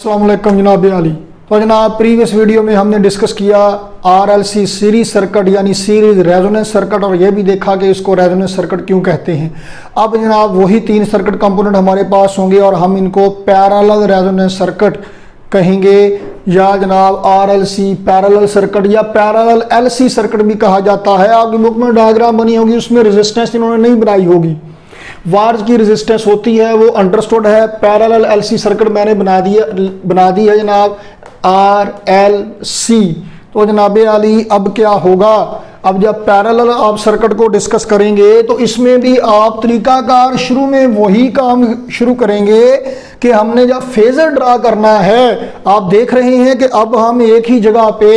अस्सलाम वालेकुम जनाब अली। तो जनाब प्रीवियस वीडियो में हमने डिस्कस किया आरएलसी सीरीज सर्किट यानी सीरीज रेजोनेंस सर्किट, और ये भी देखा कि इसको रेजोनेंस सर्किट क्यों कहते हैं। अब जनाब वही तीन सर्किट कंपोनेंट हमारे पास होंगे और हम इनको पैरेलल रेजोनेंस सर्किट कहेंगे, या जनाब आरएलसी पैरेलल सर्किट या पैरेलल एलसी सर्किट भी कहा जाता है। आपकी बुक में डायग्राम बनी होगी, उसमें रेजिस्टेंस इन्होंने नहीं बनाई होगी, वार्स की रेजिस्टेंस होती है, वो अंडरस्टूड है। पैरेलल एलसी सर्किट मैंने बना दी है जनाब आर एल सी। तो जनाब अली अब क्या होगा, अब जब पैरेलल आप सर्किट को डिस्कस करेंगे तो इसमें भी आप तरीकाकार शुरू में वही काम शुरू करेंगे कि हमने जब फेजर ड्रा करना है। आप देख रहे हैं कि अब हम एक ही जगह पे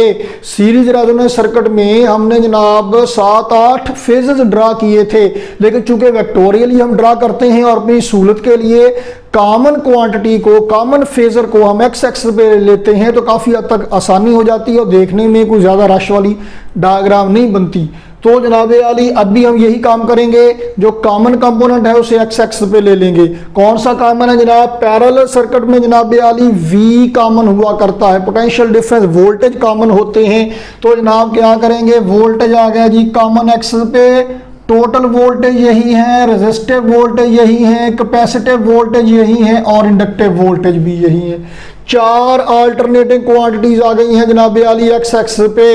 सीरीज रेजोनेंस सर्किट में हमने जनाब 7-8 फेजेस ड्रा किए थे, लेकिन चूंकि वेक्टोरियली हम ड्रा करते हैं और अपनी सहूलत के लिए कॉमन क्वांटिटी को, कॉमन फेजर को हम एक्स एक्सिस पे लेते हैं तो काफ़ी हद तक आसानी हो जाती है और देखने में कोई ज़्यादा रश वाली डायग्राम नहीं बनती। तो जनाब अली अब भी हम यही काम करेंगे, जो कॉमन कंपोनेंट है उसे एक्स एक्सिस पे ले लेंगे। कौन सा कॉमन है जनाब, पैरेलल सर्किट में जनाब अली वी कॉमन हुआ करता है, पोटेंशियल डिफरेंस वोल्टेज कॉमन होते हैं। तो जनाब क्या करेंगे, वोल्टेज आ गया जी कॉमन एक्सिस पे, टोटल वोल्टेज यही है, रेजिस्टिव वोल्टेज यही है, कैपेसिटिव वोल्टेज यही है और इंडक्टिव वोल्टेज भी यही है। चार अल्टरनेटिंग क्वांटिटीज आ गई हैं जनाब अली एक्स एक्सिस पे।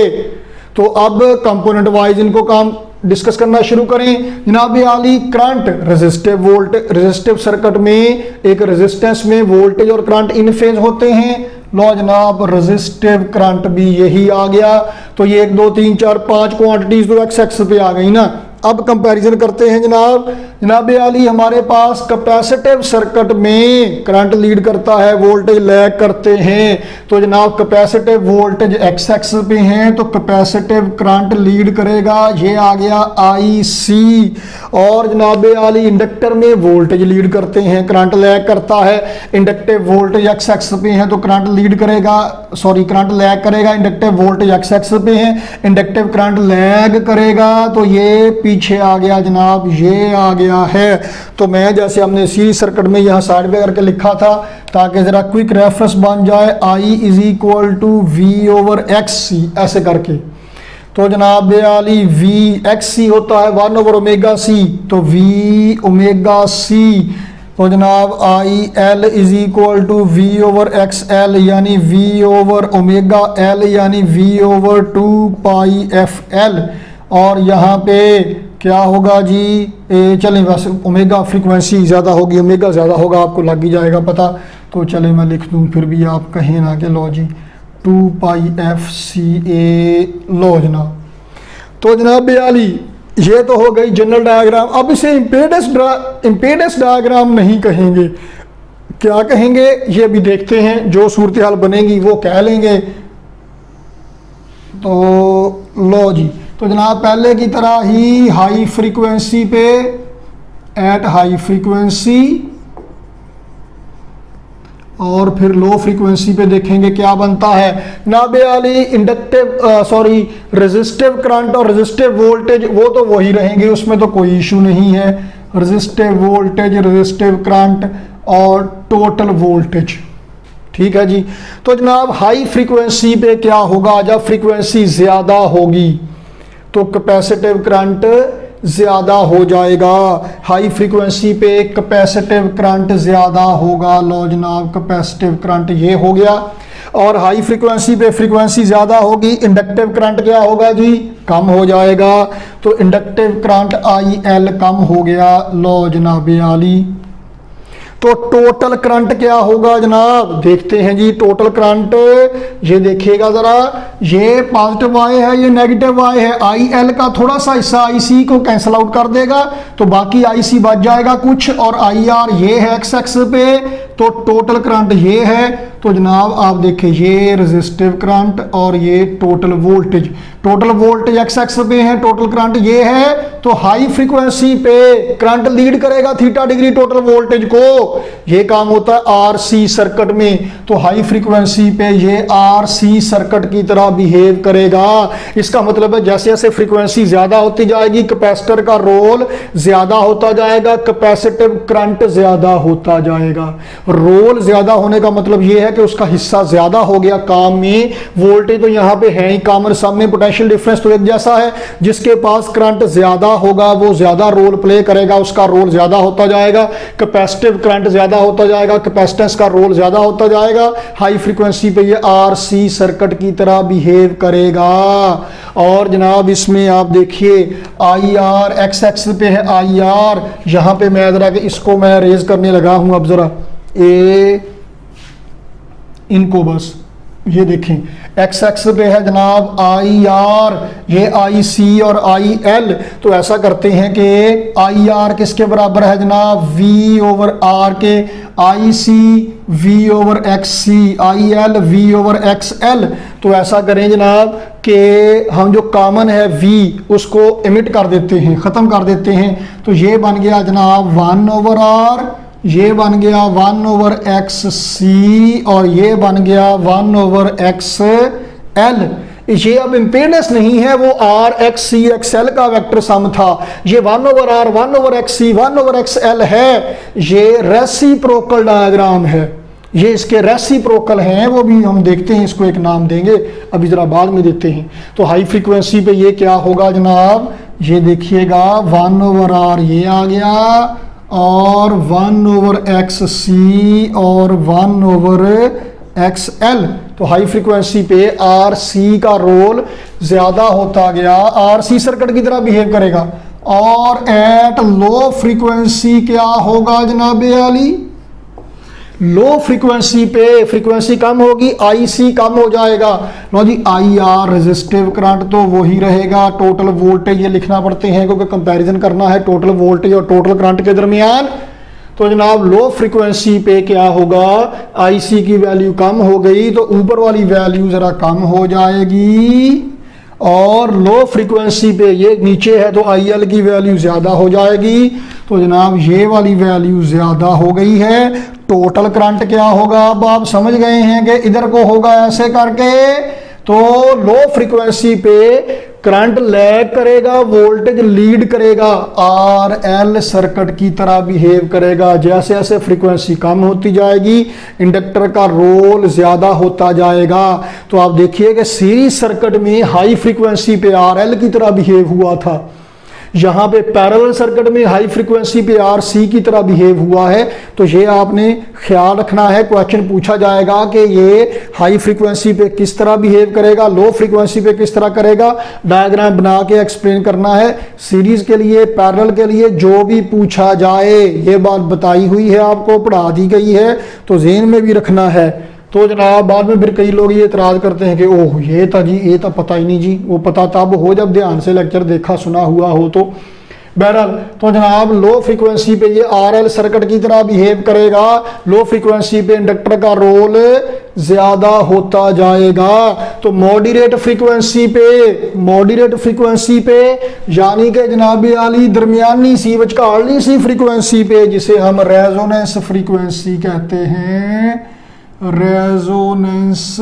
तो अब कंपोनेंट वाइज इनको काम डिस्कस करना शुरू करें। जनाब अली करंट रेजिस्टिव सर्किट में एक रेजिस्टेंस में वोल्टेज और करंट इन फेज होते हैं। लो जनाब रेजिस्टिव करंट भी यही आ गया। तो ये 1 2 3 4 5 क्वांटिटीज तो एक्स एक्सिस पे आ गई ना। अब कंपैरिजन करते हैं जनाब अली हमारे पास कैपेसिटिव सर्किट में करंट लीड करता है, वोल्टेज लैग करते हैं। तो जनाब कैपेसिटिव वोल्टेज एक्स एक्सिस पे हैं तो कैपेसिटिव करंट लीड करेगा, ये आ गया आई सी। और जनाब अली इंडक्टर में वोल्टेज लीड करते हैं, करंट लैग करता है। इंडक्टिव वोल्टेज एक्स एक्सिस पे हैं तो करंट लीड करेगा, करंट लैग करेगा। इंडक्टिव वोल्टेज एक्स एक्सिस पे हैं, इंडक्टिव करंट लैग करेगा। तो ये पीछे आ गया जनाब, ये आ गया है। तो मैं जैसे हमने सीरीज सर्किट में यहाँ साइड पे करके लिखा था ताकि जरा क्विक रेफरेंस बन जाए, I is equal to V over X C ऐसे करके। तो जनाब अली वी एक्स सी होता है 1 ओवर ओमेगा सी, तो वी ओमेगा सी। तो जनाब I L is equal to V over X L यानी वी ओवर ओमेगा एल यानी V over 2 pi F L. और यहाँ पे क्या होगा जी, चलें वैसे ओमेगा फ्रीक्वेंसी ज़्यादा होगी, ओमेगा ज़्यादा होगा आपको लग ही जाएगा पता। तो चलें मैं लिख दूँ, फिर भी आप कहें ना कि लो जी 2 पाई एफ सी ए लो जनाब। तो जनाब अली ये तो हो गई जनरल डायग्राम। अब इसे इम्पेडेंस डायग्राम नहीं कहेंगे, क्या कहेंगे ये भी देखते हैं, जो सूरत हाल बनेगी वो कह लेंगे। तो लो जी, तो जनाब पहले की तरह ही हाई फ्रीक्वेंसी पे, एट हाई फ्रीक्वेंसी, और फिर लो फ्रीक्वेंसी पे देखेंगे क्या बनता है। जनाब अली रेजिस्टिव करंट और रेजिस्टिव वोल्टेज वो तो वही रहेंगे, उसमें तो कोई इशू नहीं है। रेजिस्टिव वोल्टेज, रेजिस्टिव करंट और टोटल वोल्टेज, ठीक है जी। तो जनाब हाई फ्रीक्वेंसी पे क्या होगा, जब फ्रीक्वेंसी ज़्यादा होगी तो कैपेसिटिव करंट ज़्यादा हो जाएगा। हाई फ्रीक्वेंसी पे कैपेसिटिव करंट ज़्यादा होगा। लो जनाब कैपेसिटिव करंट ये हो गया। और हाई फ्रीक्वेंसी पे फ्रीक्वेंसी ज़्यादा होगी, इंडक्टिव करंट क्या होगा जी, कम हो जाएगा। तो इंडक्टिव करंट आई एल कम हो गया। लो जनाब अली तो टोटल करंट क्या होगा जनाब, देखते हैं जी। टोटल करंट ये देखिएगा ज़रा, ये पॉजिटिव वाई है, ये नेगेटिव वाई है। आई एल का थोड़ा सा हिस्सा आई सी को कैंसिल आउट कर देगा तो बाकी आई सी बच जाएगा कुछ, और आई आर ये है एक्स एक्सिस पे। तो टोटल करंट ये है। तो जनाब आप देखें ये रेजिस्टिव करंट और ये टोटल वोल्टेज एक्स एक्सिस पे है, टोटल करंट ये है। तो हाई फ्रीक्वेंसी पे करंट लीड करेगा थीटा डिग्री टोटल वोल्टेज को, ये काम होता है आरसी सर्किट में। तो हाई फ्रीक्वेंसी पे ये आरसी सर्किट की तरह बिहेव करेगा। इसका मतलब है जैसे जैसे फ्रीक्वेंसी ज्यादा होती जाएगी कैपेसिटर का रोल ज्यादा होता जाएगा, कैपेसिटिव करंट ज्यादा होता जाएगा। रोल ज्यादा होने का मतलब ये है है कि उसका हिस्सा ज़्यादा हो गया काम में। वोल्टेज तो यहाँ पे है ही कॉमन, सब में पोटेंशियल डिफरेंस तो एक जैसा है। जिसके पास करंट ज़्यादा होगा वो ज़्यादा रोल प्ले करेगा, उसका रोल ज़्यादा होता जाएगा। कैपेसिटिव करंट ज़्यादा होता जाएगा, कैपेसिटेंस का रोल ज़्यादा होता जाएगा। हाई फ्रीक्वेंसी पे ये RC सर्किट की तरह बिहेव करेगा। और जनाब इसमें आप देखिए IR एक्स एक्सिस पे है IR, यहाँ पे मैं ज़रा कि इसको मैं रेज करने लगा हूँ। अब ज़रा इनको बस ये देखें, एक्स एक्सिस पे है जनाब IR, ये IC और IL। तो ऐसा करते हैं कि IR किसके बराबर है जनाब V/R के, IC V/XC, IL V/XL। तो ऐसा करें जनाब कि हम जो कॉमन है V उसको एमिट कर देते हैं, ख़त्म कर देते हैं। तो ये बन गया जनाब 1/R, ये बन गया 1/XC और ये बन गया 1/XL। ये अब इम्पीडेंस नहीं है, वो RXCXL का वेक्टर सम था। ये 1/R 1/XC 1/XL है। ये रेसिप्रोकल डायग्राम है, ये इसके रेसिप्रोकल हैं, वो भी हम देखते हैं, इसको एक नाम देंगे, अभी ज़रा बाद में देते हैं। तो हाई फ्रीक्वेंसी पे ये क्या होगा जनाब, ये देखिएगा 1/R ये आ गया और 1/XC और 1/XL। तो हाई फ्रीक्वेंसी पे RC का रोल ज़्यादा होता गया, RC सर्किट की तरह बिहेव करेगा। और एट लो फ्रीक्वेंसी क्या होगा जनाब आली, लो फ्रीक्वेंसी पे फ्रीक्वेंसी कम होगी, IC कम हो जाएगा। लो जी IR रेजिस्टिव करंट तो वही रहेगा, टोटल वोल्टेज ये लिखना पड़ते हैं क्योंकि कंपैरिजन करना है टोटल वोल्टेज और टोटल करंट के दरमियान। तो जनाब लो फ्रीक्वेंसी पे क्या होगा, IC की वैल्यू कम हो गई तो ऊपर वाली वैल्यू ज़रा कम हो जाएगी। और लो फ्रीक्वेंसी पे ये नीचे है तो IL की वैल्यू ज़्यादा हो जाएगी। तो जनाब ये वाली वैल्यू ज़्यादा हो गई है। टोटल करंट क्या होगा, अब आप समझ गए हैं कि इधर को होगा ऐसे करके। तो लो फ्रीक्वेंसी पे करंट लैग करेगा, वोल्टेज लीड करेगा, RL सर्किट की तरह बिहेव करेगा। जैसे जैसे फ्रीक्वेंसी कम होती जाएगी इंडक्टर का रोल ज़्यादा होता जाएगा। तो आप देखिए कि सीरीज सर्किट में हाई फ्रीक्वेंसी पे RL की तरह बिहेव हुआ था, यहाँ पे पैरेलल सर्किट में हाई फ्रीक्वेंसी पे RC की तरह बिहेव हुआ है। तो ये आपने ख्याल रखना है, क्वेश्चन पूछा जाएगा कि ये हाई फ्रीक्वेंसी पे किस तरह बिहेव करेगा, लो फ्रीक्वेंसी पे किस तरह करेगा। डायग्राम बना के एक्सप्लेन करना है। सीरीज के लिए पैरेलल के लिए जो भी पूछा जाए ये बात बताई हुई है, आपको पढ़ा दी गई है, तो ज़हन में भी रखना है। तो जनाब बाद में फिर कई लोग ये इतराज़ करते हैं कि ओह ये था जी, ये तो पता ही नहीं जी। वो पता तब हो जब ध्यान से लेक्चर देखा सुना हुआ हो। तो बहरहाल तो जनाब लो फ्रीक्वेंसी पे ये RL सर्किट की तरह बिहेव करेगा, लो फ्रीक्वेंसी पे इंडक्टर का रोल ज़्यादा होता जाएगा। तो मॉडरेट फ्रीक्वेंसी पे यानी कि जनाब आली दरमियानी सी विचकालनी सी फ्रीक्वेंसी पे, जिसे हम रेजोनेंस फ्रीक्वेंसी कहते हैं, रेजोनेंस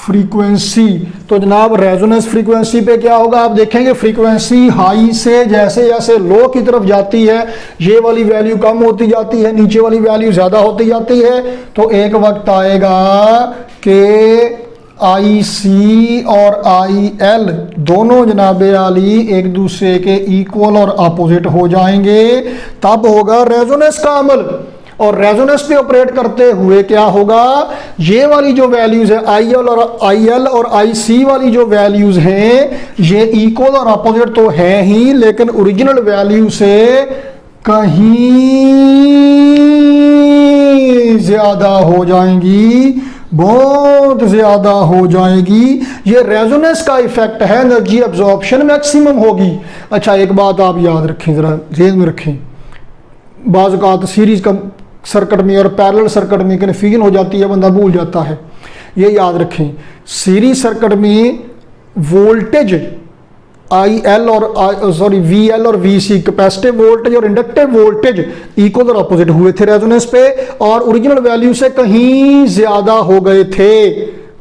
फ्रीक्वेंसी। तो जनाब रेजोनेंस फ्रीक्वेंसी पे क्या होगा, आप देखेंगे फ्रीक्वेंसी हाई से जैसे जैसे लो की तरफ जाती है ये वाली वैल्यू कम होती जाती है, नीचे वाली वैल्यू ज़्यादा होती जाती है। तो एक वक्त आएगा कि IC और IL दोनों जनाब आली एक दूसरे के इक्वल और अपोजिट हो जाएंगे, तब होगा रेजोनेंस का अमल। और रेजोनेंस पे ऑपरेट करते हुए क्या होगा, ये वाली जो वैल्यूज है IL और IC वाली जो वैल्यूज हैं ये इक्वल और अपोजिट तो है ही, लेकिन ओरिजिनल वैल्यू से कहीं ज्यादा हो जाएंगी, बहुत ज्यादा हो जाएगी। ये रेजोनेंस का इफेक्ट है, एनर्जी एब्जॉर्प्शन मैक्सिमम होगी। अच्छा एक बात आप याद रखें, जरा ध्यान में रखें, बाज़ औक़ात सीरीज का सर्किट में और पैरेलल सर्किट में कन्फ्यूजन हो जाती है, बंदा भूल जाता है। ये याद रखें, सीरीज सर्किट में वोल्टेज VL और VC कैपेसिटिव वोल्टेज और इंडक्टिव वोल्टेज इक्वल और अपोजिट हुए थे रेजोनेंस पे, और ओरिजिनल वैल्यू से कहीं ज्यादा हो गए थे।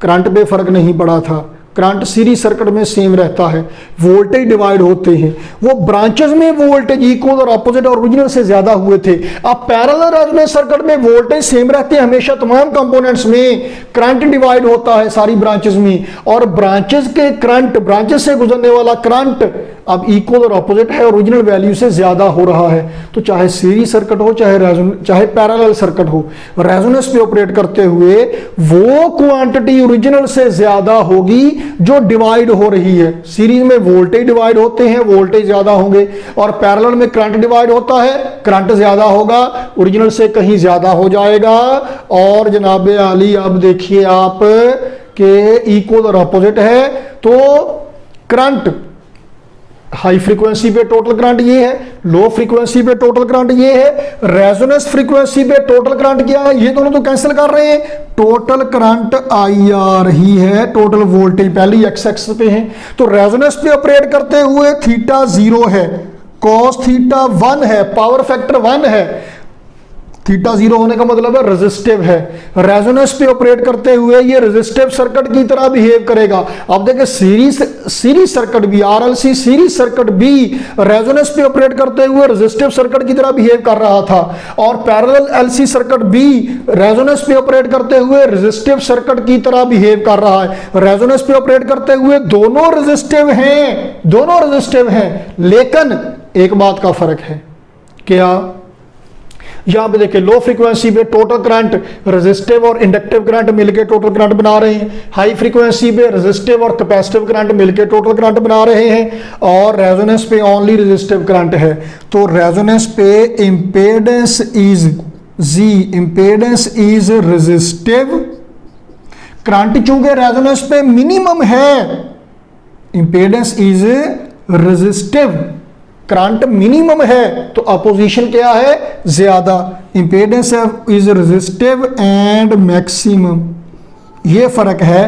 करंट पे फर्क नहीं पड़ा था, करंट सीरीज सर्किट में सेम रहता है, वोल्टेज डिवाइड होते हैं। वो ब्रांचेस में वोल्टेज इक्वल और अपोजिट और ओरिजिनल से ज्यादा हुए थे। अब पैरेलल रेजोनेंस सर्किट में वोल्टेज सेम रहते हैं हमेशा, तमाम कंपोनेंट्स में करंट डिवाइड होता है सारी ब्रांचेस में, और ब्रांचेस के करंट, ब्रांचेस से गुजरने वाला करंट अब इक्वल और अपोजिट है, ओरिजिनल वैल्यू से ज्यादा हो रहा है। तो चाहे सीरीज सर्किट हो चाहे पैरेलल सर्किट हो, रेजोनेंस पे ऑपरेट करते हुए वो क्वांटिटी ओरिजिनल से ज्यादा होगी जो डिवाइड हो रही है। सीरीज में वोल्टेज डिवाइड होते हैं, वोल्टेज ज्यादा होंगे, और पैरेलल में करंट डिवाइड होता है, करंट ज्यादा होगा, ओरिजिनल से कहीं ज्यादा हो जाएगा। और जनाब आली अब देखिए आप के इक्वल और अपोजिट है, तो करंट हाई फ्रीक्वेंसी पे टोटल करंट ये है, लो फ्रीक्वेंसी पे टोटल करंट ये है, रेजोनेंस फ्रीक्वेंसी पे टोटल करंट क्या है, ये दोनों तो कैंसिल कर रहे हैं, टोटल करंट आई आ रही है, टोटल वोल्टेज पहले एक्स एक्सिस पे है। तो रेजोनेंस पे ऑपरेट करते हुए थीटा 0 है, कॉस थीटा 1 है, पावर फैक्टर 1 है। थीटा 0 होने का मतलब है रेजिस्टिव है। रेजोनेंस पे ऑपरेट करते हुए ये रेजिस्टिव सर्किट की तरह बिहेव करेगा। अब देखिए सीरीज सर्किट भी, आरएलसी सीरीज सर्किट भी रेजोनेंस पे ऑपरेट करते हुए रेजिस्टिव सर्किट की तरह बिहेव कर रहा था, और पैरेलल एलसी सर्किट भी रेजोनेंस पे ऑपरेट करते हुए रेजिस्टिव सर्किट की तरह बिहेव कर रहा है। रेजोनेंस पे ऑपरेट करते हुए दोनों रेजिस्टिव हैं, लेकिन एक बात का फर्क है, क्या? यहां पे देखिए लो फ्रीक्वेंसी पे टोटल करंट रेजिस्टिव और इंडक्टिव करंट मिलकर टोटल करंट बना रहे हैं, हाई फ्रीक्वेंसी पे रेजिस्टिव और कैपेसिटिव करंट मिलकर टोटल करंट बना रहे हैं, और रेजोनेंस पे ओनली रेजिस्टिव करंट है। तो रेजोनेंस पे इंपेडेंस इज रेजिस्टिव करंट, चूंकि रेजोनेंस पे मिनिमम है, impedance is resistive current minimum है, तो अपोजिशन क्या है? ज्यादा। Impedance is resistive and maximum, ये फर्क है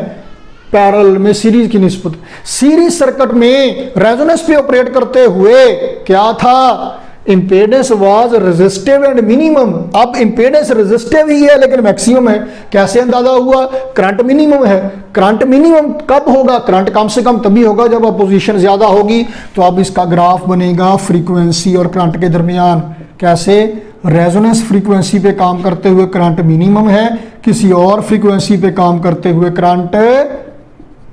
पैरेलल में सीरीज की निस्बत। सीरीज सर्किट में रेजोनेंस पे ऑपरेट करते हुए क्या था? Impedance was resistive and minimum. अब इंपेडेंस रेजिस्टिव ही है लेकिन मैक्सिमम है। कैसे अंदाजा हुआ? करंट मिनिमम है। करंट मिनिमम कब होगा? करंट कम से कम तभी होगा जब अपोजिशन ज्यादा होगी। तो अब इसका ग्राफ बनेगा फ्रीक्वेंसी और करंट के दरमियान। कैसे? रेजोनेंस फ्रीक्वेंसी पे काम करते हुए करंट मिनिमम है, किसी और फ्रीक्वेंसी पे काम करते हुए करंट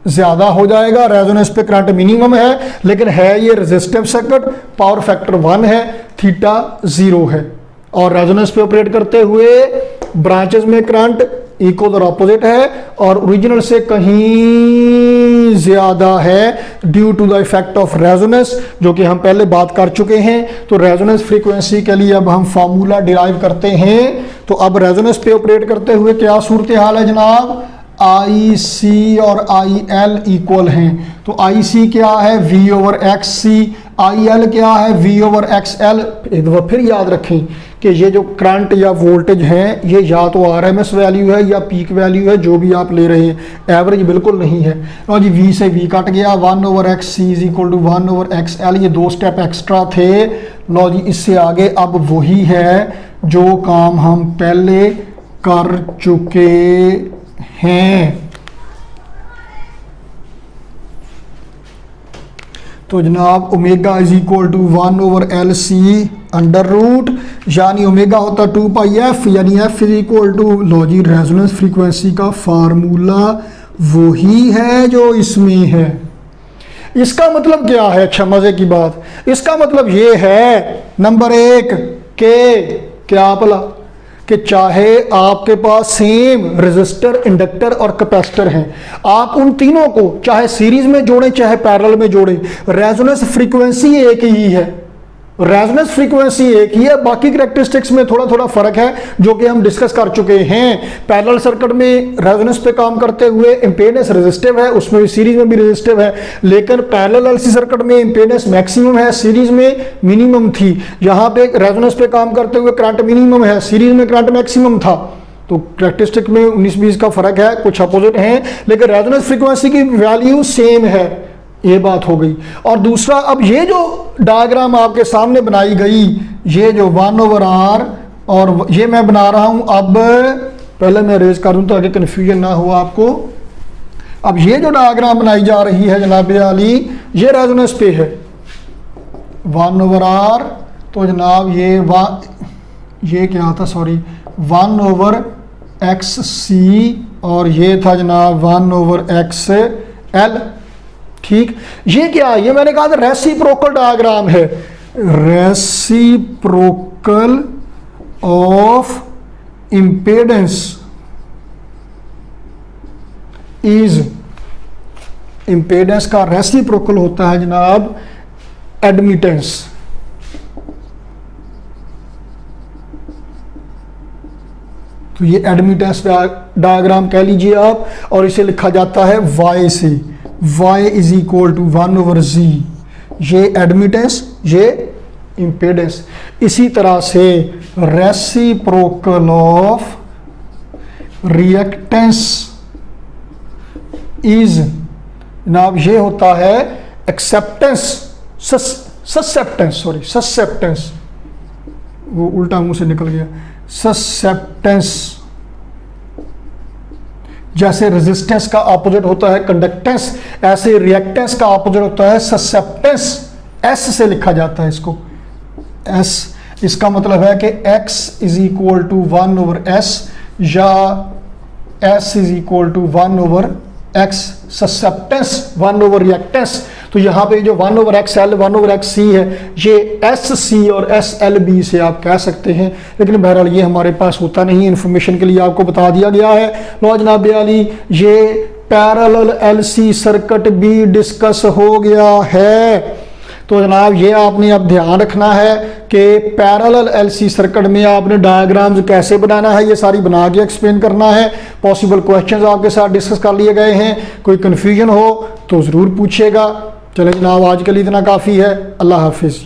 ज्यादा हो जाएगा। रेजोनेंस पे करंट मिनिमम है लेकिन है ये रेजिस्टिव सर्किट, पावर फैक्टर 1 है, थीटा 0 है, और रेजोनेंस पे ऑपरेट करते हुए ब्रांचेस में करंट इक्वल और अपोजिट है और ओरिजिनल से कहीं ज्यादा है due to the effect of resonance, जो कि हम पहले बात कर चुके हैं। तो रेजोनेंस फ्रीक्वेंसी के लिए अब हम फार्मूला डिराइव करते हैं। तो अब रेजोनेंस पे ऑपरेट करते हुए क्या सूरत हाल है जनाब? आई सी और आई एल इक्वल हैं। तो आई सी क्या है? V over X C. I L क्या है? V over X L. एक दफा फिर याद रखें कि ये जो करंट या वोल्टेज है ये या तो आरएमएस वैल्यू है या पीक वैल्यू है, जो भी आप ले रहे हैं, एवरेज बिल्कुल नहीं है। और जी वी से वी कट गया, 1 over X C is equal to 1 over X L. ये 2 स्टेप एक्स्ट्रा थे। लो जी इससे आगे अब वही है जो काम हम पहले कर चुके हैं। तो जनाब omega is equal to 1 over L C under root, यानी ओमेगा होता 2 पाई एफ, यानी एफ इज इक्वल टू, लो जी रेजोनेंस फ्रीक्वेंसी का फार्मूला वही है जो इसमें है। इसका मतलब क्या है? अच्छा मजे की बात, इसका मतलब ये है नंबर 1 के क्या भला कि चाहे आपके पास सेम रेजिस्टर, इंडक्टर और कैपेसिटर हैं, आप उन तीनों को चाहे सीरीज में जोड़ें चाहे पैरेलल में जोड़ें, रेजोनेंस फ्रीक्वेंसी एक ही है। रेजोनेंस फ्रीक्वेंसी एक ही है, बाकी कैरेक्टरिस्टिक्स में थोड़ा थोड़ा फर्क है जो कि हम डिस्कस कर चुके हैं। पैरेलल सर्किट में रेजोनेंस पे काम करते हुए इंपेडेंस रेजिस्टिव है, उसमें भी सीरीज में भी रेजिस्टिव है, लेकिन पैरेलल एलसी सर्किट में इंपेडेंस मैक्सिमम है, सीरीज में मिनिमम थी। यहाँ पे रेजोनेंस पे काम करते हुए करंट मिनिमम है, सीरीज में करंट मैक्सिमम था। तो कैरेक्टरिस्टिक में 19-20 का फर्क है, कुछ अपोजिट हैं, लेकिन रेजोनेंस फ्रीक्वेंसी की वैल्यू सेम है। ये बात हो गई। और दूसरा, अब ये जो डायग्राम आपके सामने बनाई गई, ये जो 1 ओवर आर, और ये मैं बना रहा हूं, अब पहले मैं रेज कर दूं ताकि कन्फ्यूजन ना हो आपको। अब ये जो डायग्राम बनाई जा रही है जनाब आली, ये रेजोनेंस पे है 1/r, तो जनाब ये क्या था, सॉरी 1/xc, और ये था जनाब 1/xl। ठीक, ये क्या है, ये मैंने कहा था रेसिप्रोकल डायग्राम है, reciprocal of impedance is, impedance का रेसिप्रोकल होता है जनाब एडमिटेंस। तो ये एडमिटेंस डायग्राम कह लीजिए आप, और इसे लिखा जाता है y से, y is equal to 1/z, ये एडमिटेंस, ये इम्पेडेंस। इसी तरह से रेसिप्रोकल ऑफ रिएक्टेंस इज जनाब ये होता है एक्सेप्टेंस, ससेप्टेंस, वो उल्टा मुंह से निकल गया, ससेप्टेंस। जैसे रेजिस्टेंस का ऑपोजिट होता है कंडक्टेंस, ऐसे रिएक्टेंस का ऑपोजिट होता है ससेप्टेंस, एस से लिखा जाता है इसको, एस। इसका मतलब है कि x is equal to 1/s या s is equal to 1/x, susceptance 1/रिएक्टेंस। तो यहाँ पे जो 1/xl 1/xc है, ये sc और slb से आप कह सकते हैं, लेकिन बहरहाल ये हमारे पास होता नहीं, इन्फॉर्मेशन के लिए आपको बता दिया गया है। लो जनाब आली, ये पैरेलल LC सर्किट भी डिस्कस हो गया है। तो जनाब ये आपने अब ध्यान रखना है कि पैरेलल LC सर्किट में आपने डायग्राम्स कैसे बनाना है, ये सारी बना के एक्सप्लेन करना है। पॉसिबल क्वेश्चंस आपके साथ डिस्कस कर लिए गए हैं, कोई कन्फ्यूजन हो तो ज़रूर पूछिएगा। चले जनाब, आज के लिए इतना काफ़ी है। अल्लाह हाफिज़।